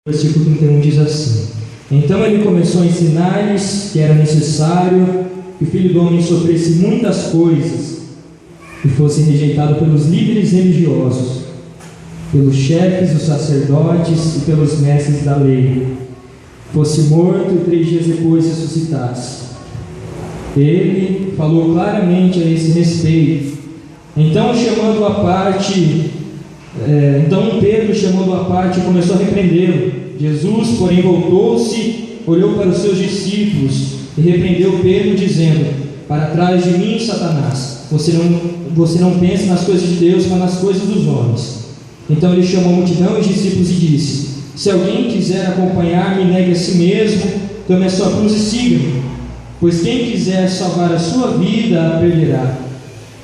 Versículo 31 diz assim: Então ele começou a ensinar-lhes que era necessário que o Filho do Homem sofresse muitas coisas e fosse rejeitado pelos líderes religiosos, pelos chefes dos sacerdotes e pelos mestres da lei, fosse morto e 3 dias depois ressuscitasse. Ele falou claramente a esse respeito. Então Pedro, chamando-o à parte, começou a repreendê-lo. Jesus, porém, voltou-se, olhou para os seus discípulos e repreendeu Pedro, dizendo: Para trás de mim, Satanás, você não pensa nas coisas de Deus, mas nas coisas dos homens. Então ele chamou a multidão e os discípulos e disse: Se alguém quiser acompanhar-me, negue a si mesmo, tome a sua cruz e siga-me. Pois quem quiser salvar a sua vida, a perderá.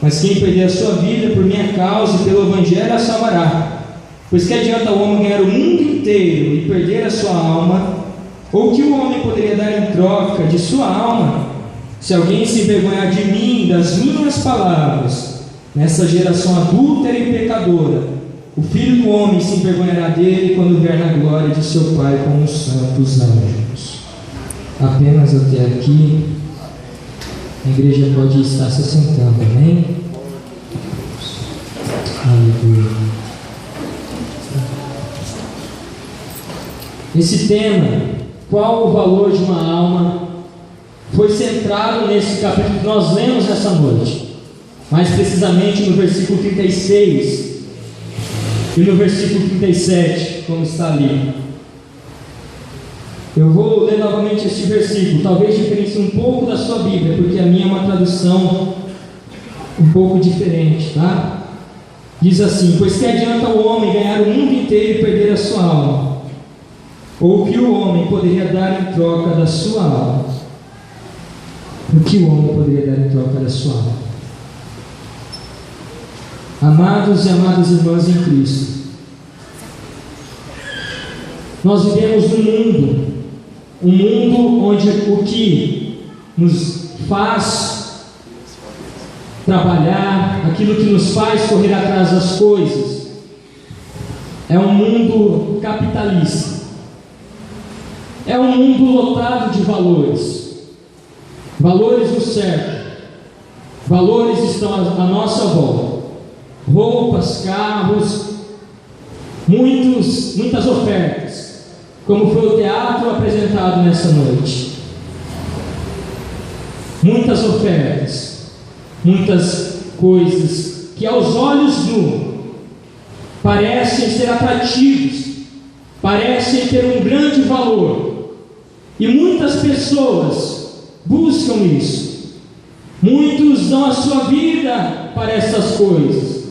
Mas quem perder a sua vida por minha causa e pelo Evangelho, a salvará. Pois que adianta o homem ganhar o mundo inteiro e perder a sua alma? Ou que o homem poderia dar em troca de sua alma? Se alguém se envergonhar de mim, das minhas palavras, nessa geração adúltera e pecadora, o Filho do Homem se envergonhará dele quando vier na glória de seu Pai com os santos anjos. Apenas até aqui. A igreja pode estar se sentando, amém? Aleluia. Esse tema, qual o valor de uma alma, foi centrado nesse capítulo que nós lemos nessa noite, mais precisamente no versículo 36 e no versículo 37, como está ali. Eu vou ler novamente este versículo, talvez diferencie um pouco da sua Bíblia, porque a minha é uma tradução um pouco diferente, tá? Diz assim: Pois que adianta o homem ganhar o mundo inteiro e perder a sua alma? Ou o que o homem poderia dar em troca da sua alma? O que o homem poderia dar em troca da sua alma? Amados e amadas irmãs em Cristo, nós vivemos num mundo, um mundo onde o que nos faz trabalhar, aquilo que nos faz correr atrás das coisas, é um mundo capitalista, é um mundo lotado de valores, valores no certo, valores estão à nossa volta, roupas, carros, muitas ofertas, como foi o teatro apresentado nessa noite. Muitas ofertas, muitas coisas que aos olhos nu parecem ser atrativos, parecem ter um grande valor, e muitas pessoas buscam isso. Muitos dão a sua vida para essas coisas,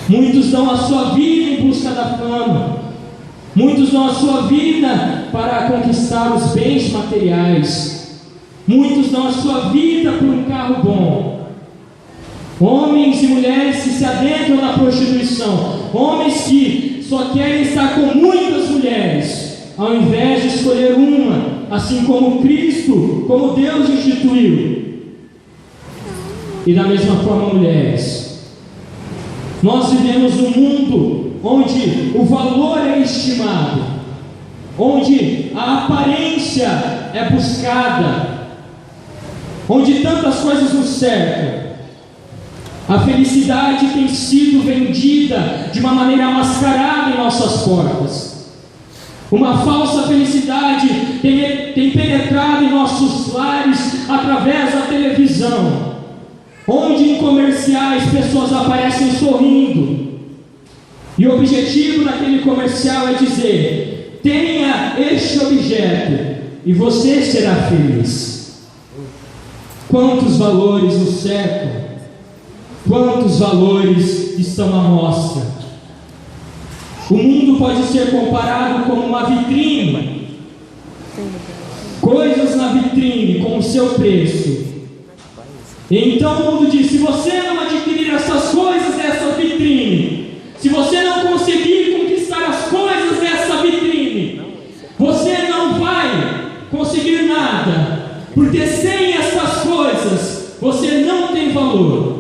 muitos dão a sua vida em busca da fama, muitos dão a sua vida para conquistar os bens materiais, muitos dão a sua vida por um carro bom. Homens e mulheres que se adentram na prostituição, homens que só querem estar com muitas mulheres, ao invés de escolher uma, assim como Cristo, como Deus instituiu. E da mesma forma, mulheres, nós vivemos num mundo onde o valor é estimado, onde a aparência é buscada, onde tantas coisas nos cercam. A felicidade tem sido vendida de uma maneira mascarada em nossas portas. Uma falsa felicidade tem penetrado em nossos lares através da televisão, onde em comerciais pessoas aparecem sorrindo, e o objetivo daquele comercial é dizer: tenha este objeto e você será feliz. Quantos valores nos cercam? Quantos valores estão à mostra? O mundo pode ser comparado como uma vitrine, coisas na vitrine com o seu preço. Então o mundo diz: se você não adquirir essas coisas dessa vitrine, se você não conseguir conquistar as coisas dessa vitrine, você não vai conseguir nada, porque sem essas coisas você não tem valor,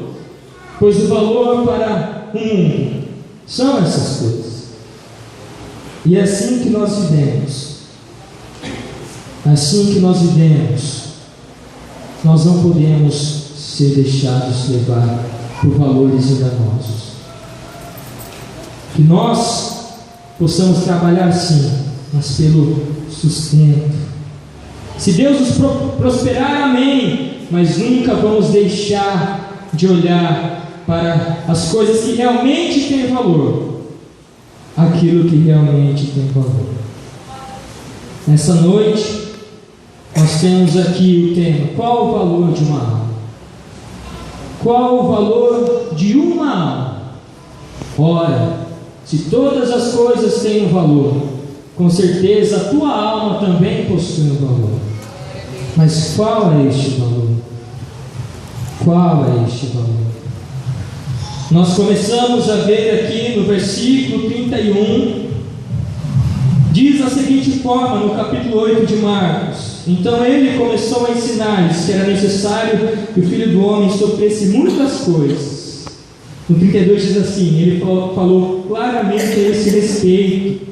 pois o valor para o mundo são essas coisas. E é assim que nós vivemos. Assim que nós vivemos, nós não podemos ser deixados levar por valores enganosos. Que nós possamos trabalhar sim, mas pelo sustento. Se Deus nos prosperar, amém, mas nunca vamos deixar de olhar para as coisas que realmente têm valor, aquilo que realmente tem valor. Nessa noite, nós temos aqui o tema: qual o valor de uma alma? Qual o valor de uma alma? Ora, se todas as coisas têm um valor, com certeza a tua alma também possui um valor. Mas qual é este valor? Qual é este valor? Nós começamos a ver aqui no versículo 31, diz da seguinte forma, no capítulo 8 de Marcos: então ele começou a ensinar-lhes que era necessário que o Filho do Homem sofresse muitas coisas. No 32 diz assim, ele falou claramente a esse respeito.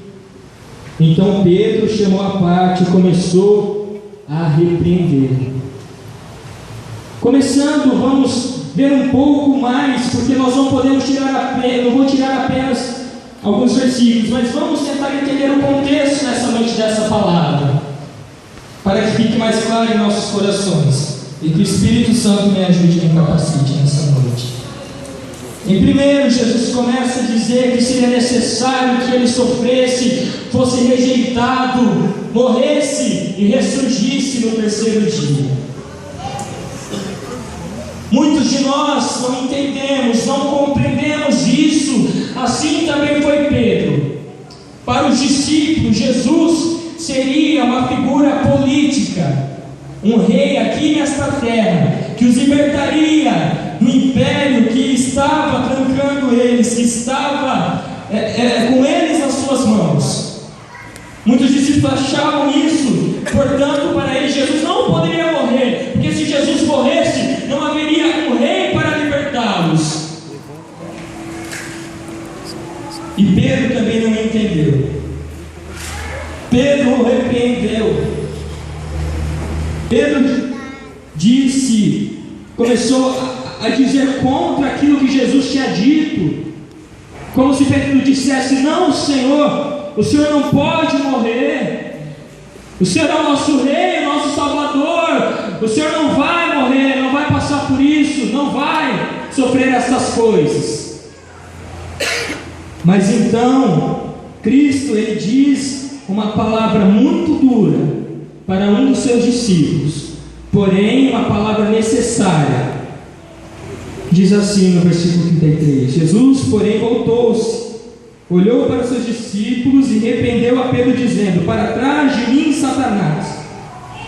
Então Pedro chamou à parte e começou a repreender. Começando, vamos ver um pouco mais, porque nós não podemos não vou tirar apenas alguns versículos, mas vamos tentar entender o contexto nessa noite dessa palavra, para que fique mais claro em nossos corações, e que o Espírito Santo me ajude e me capacite nessa noite. Em primeiro, Jesus começa a dizer que seria necessário que ele sofresse, fosse rejeitado, morresse e ressurgisse no terceiro dia. Muitos de nós não entendemos, não compreendemos isso. Assim também foi Pedro. Para os discípulos, Jesus seria uma figura política, um rei aqui nesta terra, que os libertaria do império que estava trancando eles, que estava com eles nas suas mãos. Muitos discípulos achavam isso, portanto, para eles Jesus não poderia morrer, porque se Jesus morresse, não haveria um rei para libertá-los. E Pedro também não entendeu. Pedro o repreendeu. Pedro começou a dizer contra aquilo que Jesus tinha dito, como se Pedro dissesse: não, Senhor, o Senhor não pode morrer, o Senhor é o nosso Rei, o nosso Salvador, o Senhor não vai morrer, não vai passar por isso, não vai sofrer essas coisas. Mas então, Cristo, ele diz uma palavra muito dura para um dos seus discípulos, porém uma palavra necessária. Diz assim no versículo 33: Jesus, porém, voltou-se, olhou para os seus discípulos e repreendeu a Pedro, dizendo: para trás de mim, Satanás,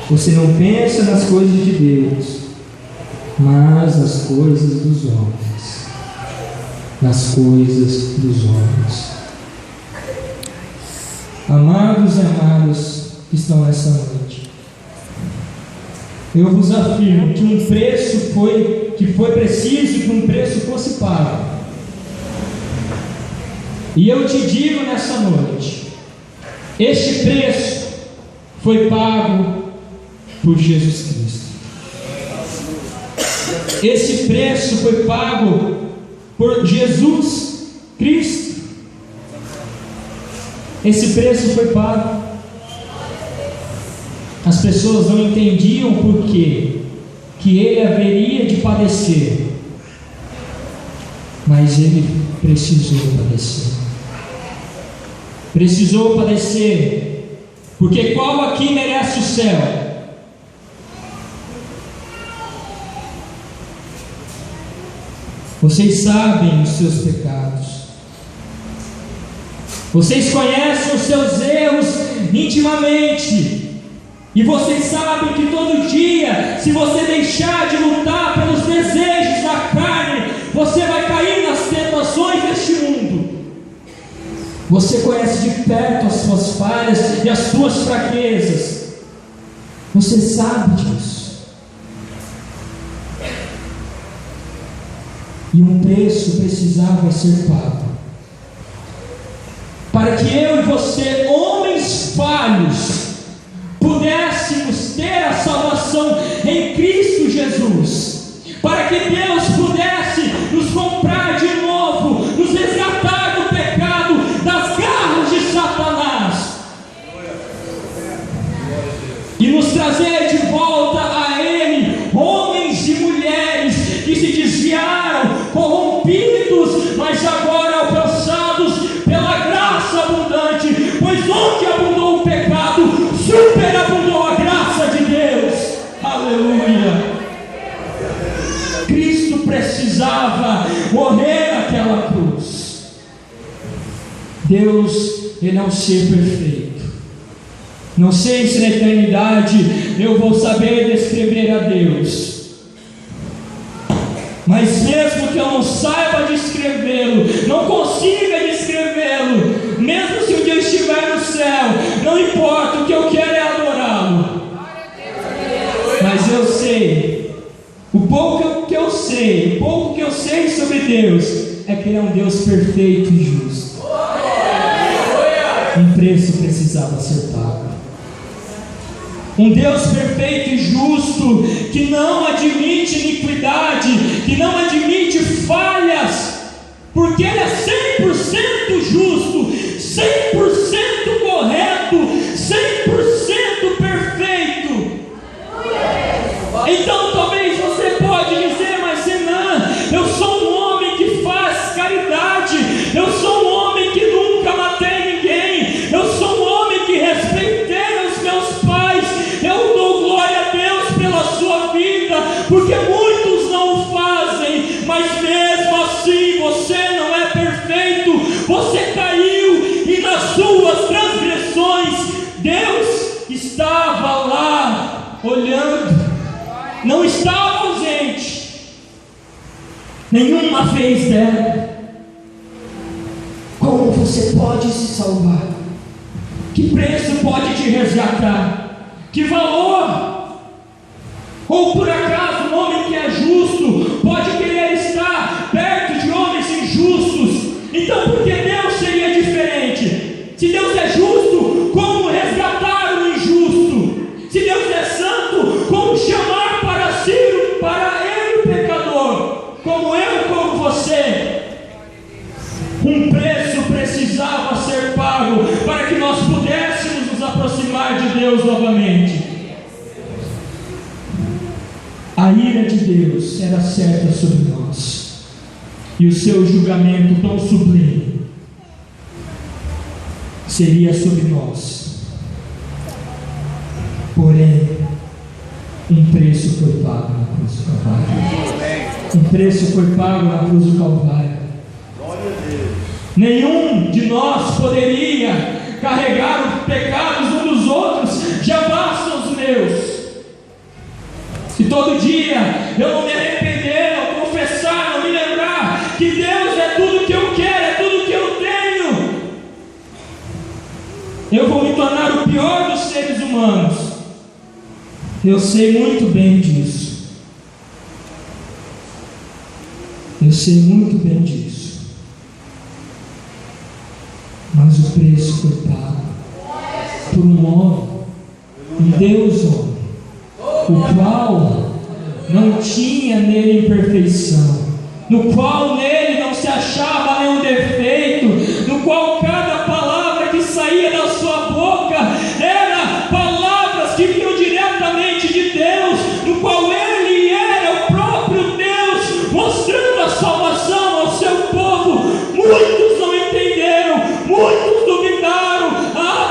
você não pensa nas coisas de Deus, mas nas coisas dos homens. Nas coisas dos homens. Amados e amadas que estão nessa noite, eu vos afirmo que um preço foi preciso que um preço fosse pago. E eu te digo nessa noite, este preço foi pago por Jesus Cristo. Esse preço foi pago por Jesus Cristo. Esse preço foi pago. As pessoas não entendiam por quê que ele haveria de padecer, mas ele precisou padecer. Precisou padecer, porque qual aqui merece o céu? Vocês sabem os seus pecados, vocês conhecem os seus erros intimamente, e vocês sabem que todo dia, se você deixar de lutar pelos desejos da carne, você vai cair nas tentações deste mundo. Você conhece de perto as suas falhas e as suas fraquezas. Você sabe disso. E um preço precisava ser pago. para que eu e você, homens falhos, pudéssemos ter a salvação em Cristo Jesus, para que Deus pudesse nos comprar de novo, nos resgatar do pecado, das garras de Satanás, e nos trazer de volta a Ele, homens e mulheres que se desviaram, corrompidos, mas agora alcançados pela graça abundante, pois onde abundou o pecado, superabundou a graça de Deus. Aleluia! Cristo precisava morrer naquela cruz. Deus, Ele é um ser perfeito. Não sei se na eternidade eu vou saber descrever a Deus, mas mesmo que eu não saiba descrevê-lo, não consiga descrevê-lo, mesmo se um dia eu estiver no céu, não importa, o que eu quero é adorá-lo. Mas eu sei, o pouco que eu sei sobre Deus é que Ele é um Deus perfeito e justo. Um preço precisava ser pago. Um Deus perfeito e justo, que não admite iniquidade, que não admite falhas, porque Ele é 100% justo, 100% correto, 100% perfeito. Então talvez você pode dizer, mas Renan, eu sou um homem que faz caridade, eu sou um homem que nunca matei ninguém, eu sou um homem que respeitei os meus pais, eu dou glória a Deus pela sua vida, porque muitos não o fazem, mas mesmo assim você não é perfeito, você caiu, e nas suas transgressões Deus estava lá olhando, não estava ausente nenhuma vez dela. Como você pode se salvar? Que preço pode te resgatar? Que valor? Ou por acaso um homem que é justo pode querer estar perto de homens injustos? Então por que Deus seria diferente? Se Deus é justo, como resgatar o injusto? Se Deus é santo, como chamar para si, para Ele o pecador, como eu, como você? Um preço precisava ser pago para que nós pudéssemos nos aproximar de Deus novamente. A ira de Deus era certa sobre nós, e o seu julgamento tão sublime seria sobre nós. Porém, um preço foi pago na cruz do Calvário. Um preço foi pago na cruz do Calvário. Nenhum de nós poderia carregar os pecados uns dos outros, já bastam os meus. Se todo dia eu não me arrepender, não confessar, não me lembrar que Deus é tudo que eu quero, é tudo que eu tenho, eu vou me tornar o pior dos seres humanos. Eu sei muito bem disso. Eu sei muito bem disso. Mas o preço foi pago por um homem, um Deus homem, o qual não tinha nele imperfeição, no qual nele não se achava nenhum defeito, no qual cada palavra que saía da sua boca era palavras que vinham diretamente de Deus, no qual ele era o próprio Deus, mostrando a salvação ao seu povo. Muitos não entenderam, muitos duvidaram,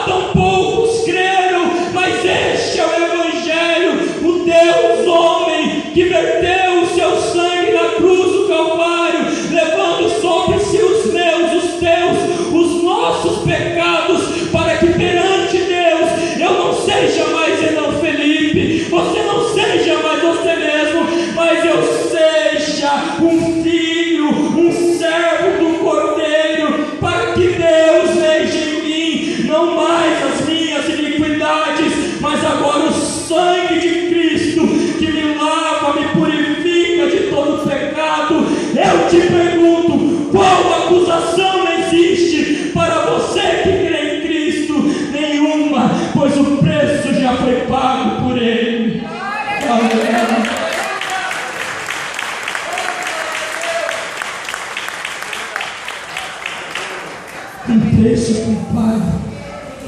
tão poucos creram, mas este é o Evangelho, o Deus homem que verteu o seu sangue na cruz do Calvário, levando sobre si os meus, os teus, os nossos pecados, para que perante Deus eu não seja mais Renan Felipe, você não seja mais você mesmo, mas eu seja um filho, um servo do Cordeiro, para que Deus veja em mim não mais as minhas iniquidades, mas agora o sangue de Cristo que me lava, me purifica de todo pecado. Eu te pergunto, qual acusação existe para você pois o preço já foi pago por Ele. Aleluia. Um preço foi pago.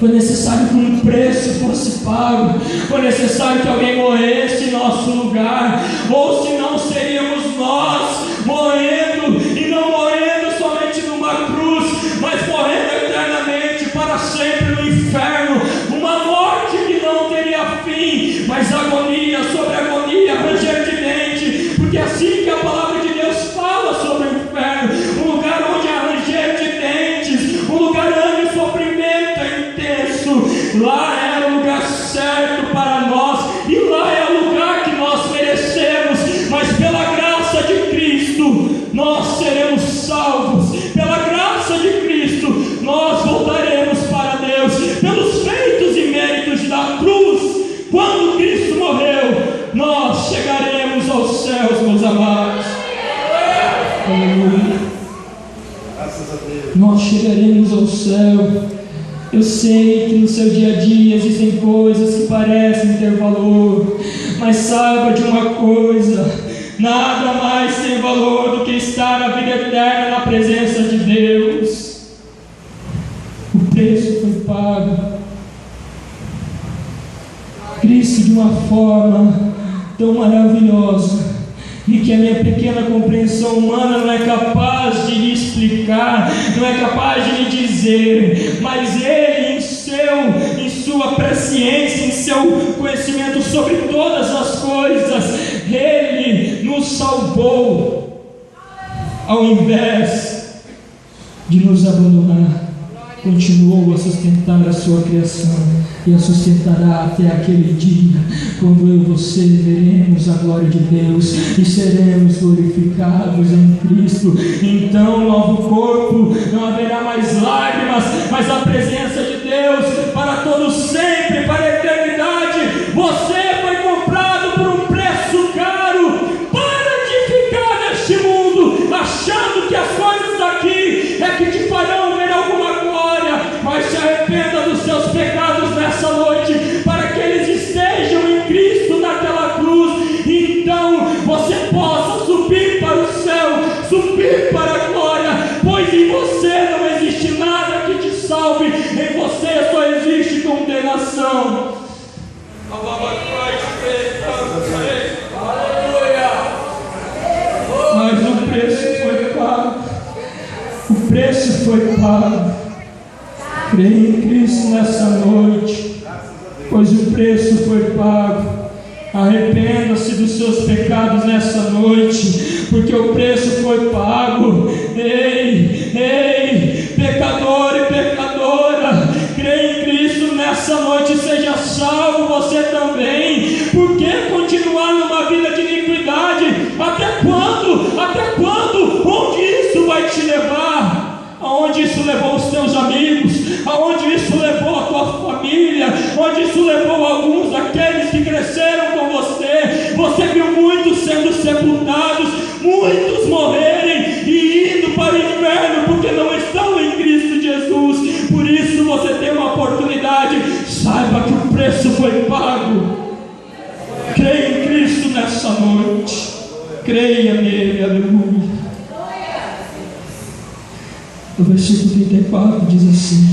Foi necessário que um preço fosse pago. Foi necessário que alguém morresse em nosso lugar. Ou senão seríamos nós morrendo, e não morrendo somente numa cruz, mas morrendo eternamente para sempre no inferno. Uma morte que não teria fim, mas agonia sobre agonia, ranger de dente, porque assim que a palavra de Deus fala sobre o inferno, um lugar onde há ranger de dentes, um lugar onde o sofrimento é intenso. Lá era o lugar certo para nós, e lá é o lugar que nós merecemos, mas pela graça de Cristo nós seremos salvos. Pela graça de Cristo nós voltaremos para Deus, pelos feitos e méritos da cruz. Quando Cristo morreu, nós chegaremos aos céus, meus amados. Aleluia. Nós chegaremos ao céu. Eu sei que no seu dia a dia existem coisas que parecem ter valor, mas saiba de uma coisa: nada mais tem valor do que estar na vida eterna na presença de Deus. O preço foi pago. Cristo, de uma forma tão maravilhosa, e que a minha pequena compreensão humana não é capaz de lhe explicar, não é capaz de lhe dizer, mas Ele, em sua presciência, em seu conhecimento sobre todas as coisas, Ele nos salvou, ao invés de nos abandonar, continuou a sustentar a sua criação, e a sustentará até aquele dia, quando eu e você veremos a glória de Deus e seremos glorificados em Cristo. Então, novo corpo, não haverá mais lágrimas, mas a presença de Deus para todos sempre, para a eternidade. Você foi comprado por um preço caro. Para de ficar neste mundo achando que as coisas daqui é que te farão ver alguma glória, mas se arrependa dos seus pecados nessa noite, para que eles estejam em Cristo naquela cruz, e então você possa subir para o céu, subir para a glória, pois em você não existe nada que te salve, em você só existe condenação. Mas o preço foi pago. O preço foi pago. Creia em Cristo nessa noite, pois o preço foi pago. Arrependa-se dos seus pecados nessa noite, porque o preço foi pago. Ei, pecador e pecadora, creia em Cristo nessa noite, seja salvo você também. Por que continuar numa vida de iniquidade? Até quando? Até quando? Onde isso vai te levar? Aonde isso levou os teus amigos? Aonde isso levou a tua família? Onde isso levou alguns daqueles que cresceram com você? Você viu muitos sendo sepultados, muitos morrerem e indo para o inferno porque não estão em Cristo Jesus. Por isso você tem uma oportunidade. Saiba que o preço foi pago. Creia em Cristo nessa noite. Creia nele, aleluia. O versículo 34 diz assim: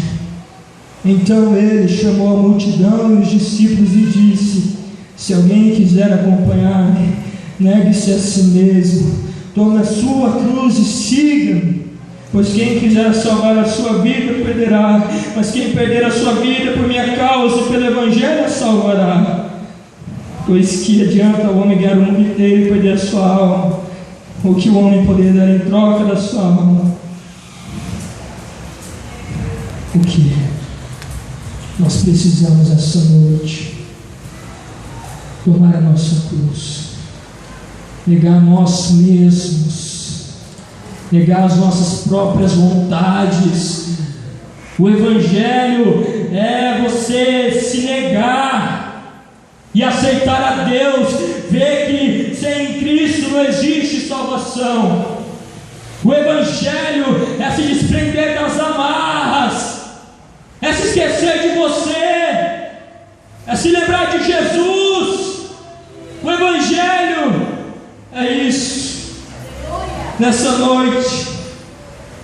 então ele chamou a multidão e os discípulos e disse: se alguém quiser acompanhar-me, negue-se a si mesmo, tome a sua cruz e siga-me. Pois quem quiser salvar a sua vida, perderá, mas quem perder a sua vida por minha causa e pelo evangelho, a salvará. Pois que adianta o homem ganhar o mundo inteiro e perder a sua alma? O que o homem poderia dar em troca da sua alma? O que nós precisamos essa noite? Tomar a nossa cruz, negar nós mesmos, negar as nossas próprias vontades. O evangelho é você se negar e aceitar a Deus, ver que sem Cristo não existe salvação. O evangelho é se desprender das amarras, é se esquecer de você, é se lembrar de Jesus. O Evangelho é isso. Nessa noite,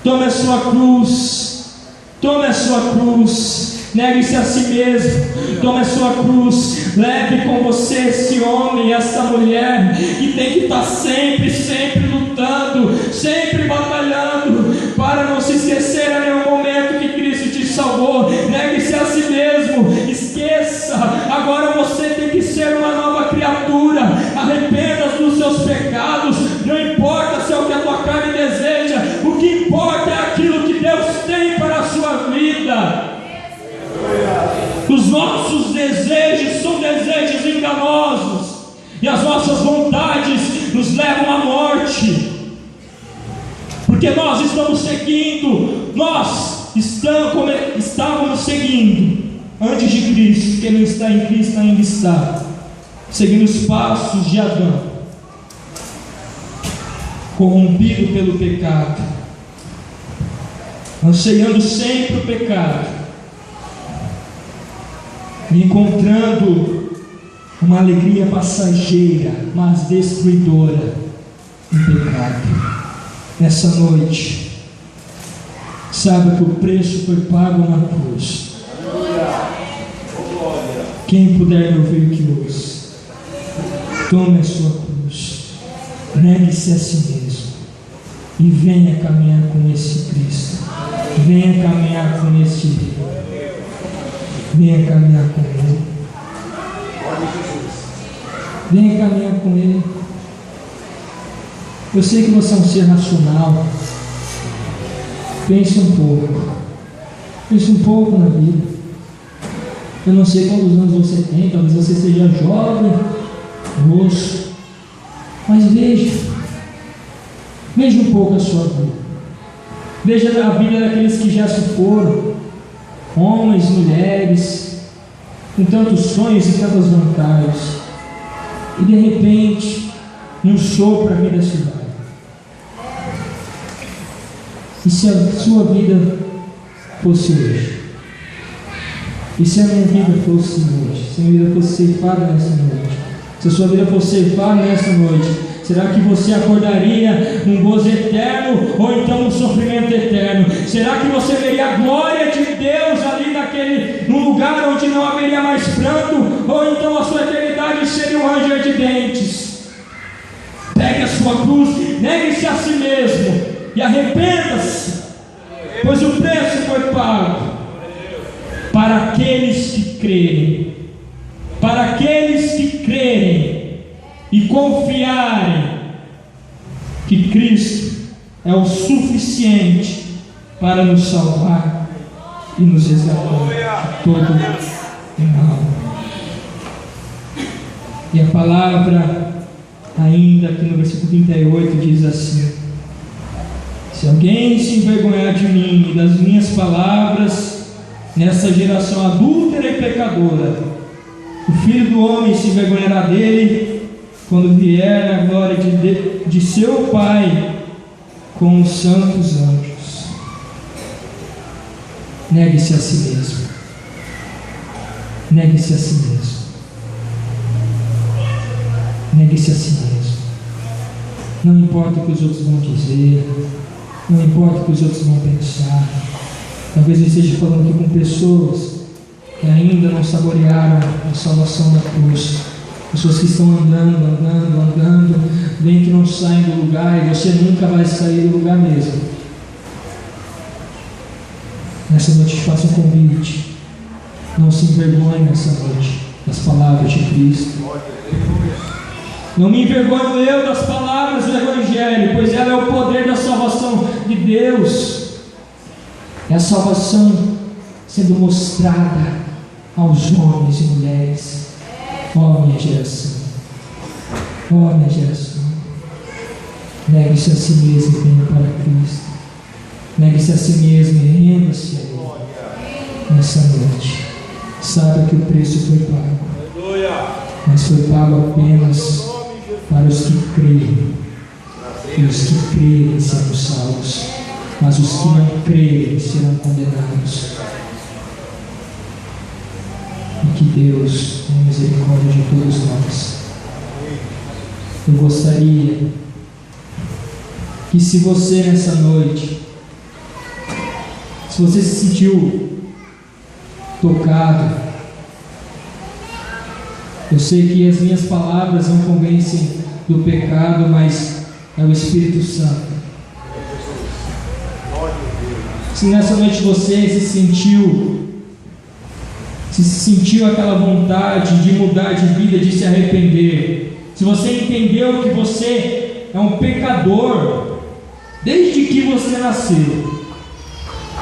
tome a sua cruz, tome a sua cruz, negue-se a si mesmo, tome a sua cruz, leve com você esse homem, essa mulher, que tem que estar sempre lutando, sempre batalhando, para não se esquecer a nenhum momento que Cristo te salvou. Negue-se a si mesmo, esqueça, agora você tem que ser uma nova criatura, arrependa dos seus pecados, não importa se é o que a tua carne deseja, o que importa é aquilo que Deus tem para a sua vida. Os nossos desejos são desejos enganosos, e as nossas vontades nos levam à morte, porque nós estamos estávamos seguindo antes de Cristo. Quem não está em Cristo ainda está seguindo os passos de Adão, corrompido pelo pecado, ansiando sempre o pecado, encontrando uma alegria passageira, mas destruidora em pecado. Nessa noite, saiba que o preço foi pago na cruz. Quem puder me ouvir que ouça, tome a sua cruz, negue-se a si mesmo e venha caminhar com esse Cristo. Venha caminhar com esse Deus. Venha caminhar com Ele. Venha caminhar com Ele. Eu sei que você é um ser racional. Pense um pouco. Pense um pouco na vida. Eu não sei quantos anos você tem. Talvez você seja jovem, moço. Mas veja um pouco a sua vida. Veja a vida daqueles que já se foram, homens, mulheres, com tantos sonhos e tantas vontades, e de repente um sopro a vida se vai. E se a sua vida fosse hoje? E se a minha vida fosse hoje? Se a minha vida fosse ceifada nessa noite? Se a sua vida fosse ceifada nessa noite, será que você acordaria num gozo eterno ou então num sofrimento eterno? Será que você veria a glória de Deus ali num lugar onde não haveria mais pranto, ou então a sua eternidade seria um ranger de dentes? Pegue a sua cruz, negue-se a si mesmo e arrependa-se, pois o preço foi pago para aqueles que crerem. Para aqueles que crerem e confiarem que Cristo é o suficiente para nos salvar e nos resgatar de todo mal. E a palavra, ainda aqui no versículo 38, diz assim: se alguém se envergonhar de mim e das minhas palavras nessa geração adúltera e pecadora, o Filho do Homem se envergonhará dele quando vier na glória de seu Pai com os santos anjos. Negue-se a si mesmo. Negue-se a si mesmo. Negue-se a si mesmo. Não importa o que os outros vão dizer, não importa o que os outros vão pensar. Talvez eu esteja falando aqui com pessoas que ainda não saborearam a salvação da cruz, pessoas que estão andando, vem que não saem do lugar, e você nunca vai sair do lugar mesmo. Nessa noite te faço um convite: não se envergonhe nessa noite das palavras de Cristo. Não me envergonho eu das palavras do Evangelho, pois ela é o poder da salvação de Deus. É a salvação sendo mostrada aos homens e mulheres. Ó minha geração, ó minha geração, negue-se a si mesmo e venha para Cristo. Negue-se a si mesmo e renda-se a Ele nessa noite. Saiba que o preço foi pago, mas foi pago apenas para os que creem. E os que creem serão salvos, mas os que não creem serão condenados. que Deus tenha misericórdia de todos nós. Eu gostaria que, se você nessa noite, se você se sentiu tocado, eu sei que as minhas palavras não convencem do pecado, mas é o Espírito Santo. Se nessa noite você se sentiu aquela vontade de mudar de vida, de se arrepender, se você entendeu que você é um pecador desde que você nasceu,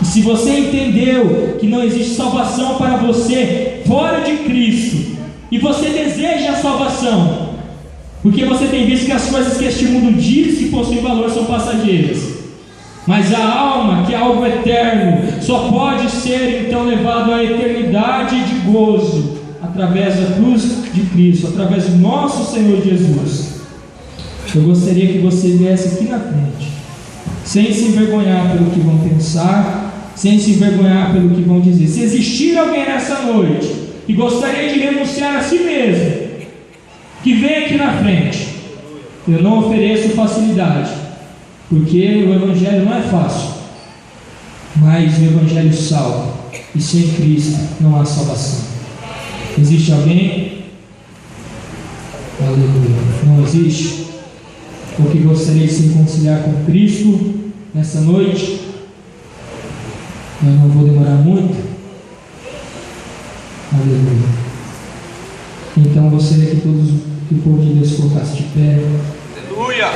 e se você entendeu que não existe salvação para você fora de Cristo, e você deseja a salvação, porque você tem visto que as coisas que este mundo diz que possuem valor são passageiras, mas a alma, que é algo eterno, só pode ser então levado à eternidade de gozo através da cruz de Cristo, através do nosso Senhor Jesus. Eu gostaria que você viesse aqui na frente, sem se envergonhar pelo que vão pensar, sem se envergonhar pelo que vão dizer. Se existir alguém nessa noite que gostaria de renunciar a si mesmo, que vem aqui na frente. Eu não ofereço facilidade, porque o Evangelho não é fácil, mas o Evangelho salva, e sem Cristo não há salvação. Existe alguém? Aleluia. Não existe? Ou que gostaria de se reconciliar com Cristo nessa noite? Eu não vou demorar muito. Aleluia. Então eu gostaria que o povo de Deus colocasse de pé. Aleluia.